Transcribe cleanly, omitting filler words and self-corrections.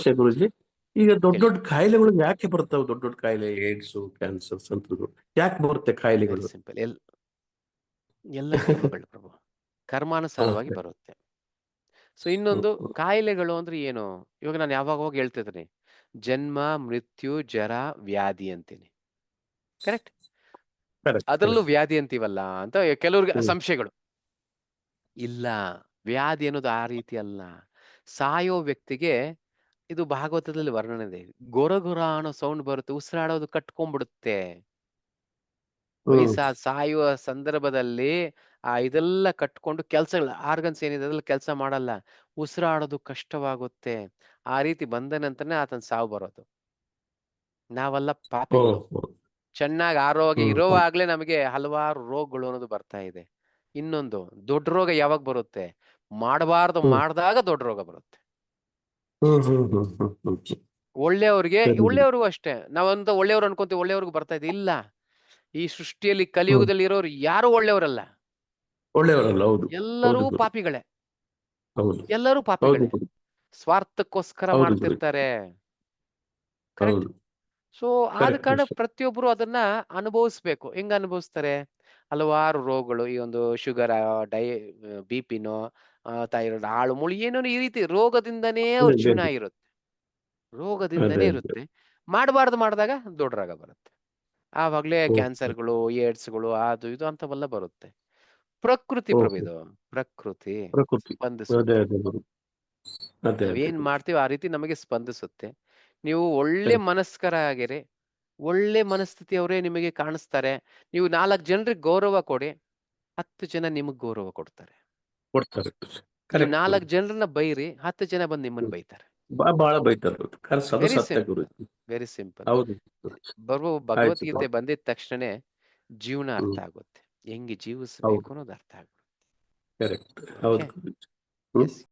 ಪ್ರಶ್ನೆ ಗುರುಜಿ. ಈಗ ದೊಡ್ಡ ಹೇಳಿ. ದೊಡ್ಡ ಕಾಯಿಲೆಗಳು ಯಾಕೆ ಬರ್ತಾವೆ? ದೊಡ್ಡ ದೊಡ್ಡ ಕಾಯಿಲೆ, ಏಡ್ಸ್, ಕ್ಯಾನ್ಸರ್ಸ್ ಅಂತದ್ದು ಯಾಕೆ ಬರುತ್ತೆ ವೆರಿ ಕಾಯಿಲೆಗಳು? ಸಿಂಪಲ್. ಎಲ್ಲ ಕರ್ಮಗಳು ಪ್ರಭು, ಕರ್ಮಾನುಸಾರವಾಗಿ ಓಕೆ. ಬರುತ್ತೆ. ಸೊ ಇನ್ನೊಂದು ಕಾಯಿಲೆಗಳು ಅಂದ್ರೆ ಏನು? ಇವಾಗ ನಾನು ಯಾವಾಗ ಹೋಗಿ ಹೇಳ್ತಿದ್ದೀನಿ, ಜನ್ಮ, ಮೃತ್ಯು, ಜರ, ವ್ಯಾಧಿ ಅಂತೀನಿ. ಕರೆಕ್ಟ್? ಕರೆಕ್ಟ್ ಅದರಲ್ಲೂ ಕರೆಕ್ಟ್. ವ್ಯಾಧಿ ಅಂತೀವಲ್ಲ ಅಂತ ಕೆಲವ್ರಿಗೆ ಹ್ಮ್. ಸಂಶಯಗಳು. ಇಲ್ಲ, ವ್ಯಾಧಿ ಅನ್ನೋದು ಆ ರೀತಿ ಅಲ್ಲ. ಸಾಯೋ ವ್ಯಕ್ತಿಗೆ ಇದು ಭಾಗವತದಲ್ಲಿ ವರ್ಣನೆ ಇದೆ. ಗೊರ ಗೊರ ಅನ್ನೋ ಸೌಂಡ್ ಬರುತ್ತೆ, ಉಸಿರಾಡೋದು ಕಟ್ಕೊಂಡ್ಬಿಡುತ್ತೆ. ಹ್ಮ್. ಸಾಯುವ ಸಂದರ್ಭದಲ್ಲಿ ಇದೆಲ್ಲ ಕಟ್ಕೊಂಡು ಕೆಲ್ಸಗಳು, ಆರ್ಗನ್ಸ್ ಏನಿದೆ ಅದ್ರಲ್ಲಿ ಕೆಲಸ ಮಾಡಲ್ಲ, ಉಸಿರಾಡೋದು ಕಷ್ಟವಾಗುತ್ತೆ. ಆ ರೀತಿ ಬಂದ ನಂತರನೇ ಆತನ ಸಾವು ಬರೋದು. ನಾವೆಲ್ಲ ಪಾಪಿಗಳು. ಓಹ್. ಚೆನ್ನಾಗಿ ಆರೋಗ್ಯ ಹ್ಮ್ ಹ್ಮ್ ಇರೋವಾಗ್ಲೇ ನಮಗೆ ಹಲವಾರು ರೋಗಗಳು ಅನ್ನೋದು ಬರ್ತಾ ಇದೆ. ಇನ್ನೊಂದು ದೊಡ್ಡ ರೋಗ ಯಾವಾಗ ಬರುತ್ತೆ? ಮಾಡಬಾರ್ದು ಹ್ಮ್ ಮಾಡಿದಾಗ ದೊಡ್ಡ ರೋಗ ಬರುತ್ತೆ. ಹ್ಮ್ ಹ್ಮ್ ಹ್ಮ್ ಹ್ಮ್ ಹ್ಮ್ ಹ್ಮ್. ಒಳ್ಳೆಯವ್ರಿಗೆ, ಸರಿ. ಒಳ್ಳೆಯವ್ರಿಗೂ ಅಷ್ಟೇ. ನಾವಂತ ಒಳ್ಳೆಯವ್ರು ಅನ್ಕೊಂತೀವಿ, ಒಳ್ಳೆಯವ್ರಿಗೆ ಬರ್ತಾ ಇದೆ. ಇಲ್ಲ, ಈ ಸೃಷ್ಟಿಯಲ್ಲಿ ಹ್ಮ್. ಕಲಿಯುಗದಲ್ಲಿ ಇರೋರು ಯಾರು ಒಳ್ಳೆಯವರಲ್ಲ. ಒಳ್ಳೆಯವರಲ್ಲ. ಹೌದು. ಎಲ್ಲರೂ ಹೌದು ಗುರು. ಪಾಪಿಗಳೇ. ಹೌದು. ಎಲ್ಲರೂ ಹೌದು ಪಾಪಿಗಳೇ. ಗುರು. ಸ್ವಾರ್ಥಕ್ಕೋಸ್ಕರ ಹೌದು ಗುರು. ಮಾಡ್ತಿರ್ತಾರೆ. ಕರೆಕ್ಟ್? ಹೌದು. ಸೊ ಆದ ಕರೆಕ್ಟ್. ಕಾರಣ ಪ್ರತಿಯೊಬ್ಬರು ಅದನ್ನ ಅನುಭವಿಸ್ಬೇಕು. ಹೆಂಗ ಅನುಭವಿಸ್ತಾರೆ? ಹಲವಾರು ರೋಗಗಳು, ಈ ಒಂದು ಶುಗರ್, ಬಿಪಿನೋ, ಥೈರಾಯ್ಡ್, ಆಳು ಮುಳು, ಏನೋ ಈ ರೀತಿ ರೋಗದಿಂದನೇ ಅವ್ರ ಜೀವನ ಇರುತ್ತೆ. ಅದೇ ರೋಗದಿಂದನೇ ಅದೇ. ಇರುತ್ತೆ. ಮಾಡಬಾರ್ದು ಮಾಡಿದಾಗ ದೊಡ್ಡ ರೋಗ ಬರುತ್ತೆ. ಆವಾಗ್ಲೇ ಓಕೆ. ಕ್ಯಾನ್ಸರ್ಗಳು, ಏಡ್ಸ್ಗಳು, ಅದು ಇದು ಅಂತವೆಲ್ಲ ಬರುತ್ತೆ. ಪ್ರಕೃತಿ ಪ್ರಭು, ಓಕೆ. ಇದು ಪ್ರಕೃತಿ ಪ್ರಕೃತಿ. ಅದೇ ಸ್ಪಂದಿಸುತ್ತೆ. ಅದೇ ಗುರು. ಅದೇ ಅದೇ ನಾವೇನ್ ಗುರು. ಮಾಡ್ತೀವಿ ಆ ರೀತಿ ನಮಗೆ ಸ್ಪಂದಿಸುತ್ತೆ. ನೀವು ಒಳ್ಳೆ ಕರೆಕ್ಟ್. ಮನಸ್ಕರ ಆಗಿರಿ, ಒಳ್ಳೆ ಮನಸ್ಥಿತಿಯವರೇ ನಿಮಗೆ ಕಾಣಿಸ್ತಾರೆ. ನೀವು 4 ಜನರಿಗೆ ಗೌರವ ಕೊಡಿ, 10 ಜನ ನಿಮಗ್ ಗೌರವ ಕೊಡ್ತಾರೆ. ಕೊಡ್ತಾರೆ. ನೀವು ಕರೆಕ್ಟ್ 4 ಗುರುಜಿ. ಜನರನ್ನ ಬೈರಿ, 10 ಜನ ಬಂದು ನಿಮ್ಮನ್ನ ಹ್ಮ್. ಬೈತಾರೆ. ಬಹಳ ಬೈತಾರೆ ಗುರು. ಅದು ವೆರಿ ಸತ್ಯ ಸಿಂಪಲ್, ಗುರುಜಿ. Very simple. ಹೌದು ಗುರುಜಿ. ಆಯ್ತು ಭಗವದ್ಗೀತೆ ಗುರು. ಬಂದಿದ ತಕ್ಷಣನೇ ಜೀವನ ಅರ್ಥ ಹ್ಮ್. ಆಗುತ್ತೆ. ಹೆಂಗೆ ಜೀವಿಸ್ಬೇಕು ಹೌದು. ಅನ್ನೋದು ಅರ್ಥ ಆಗುತ್ತೆ. ಕರೆಕ್ಟ್. ಓಕೆ. ಹೌದು ಗುರುಜಿ. ಹ್ಮ್. ಎಸ್.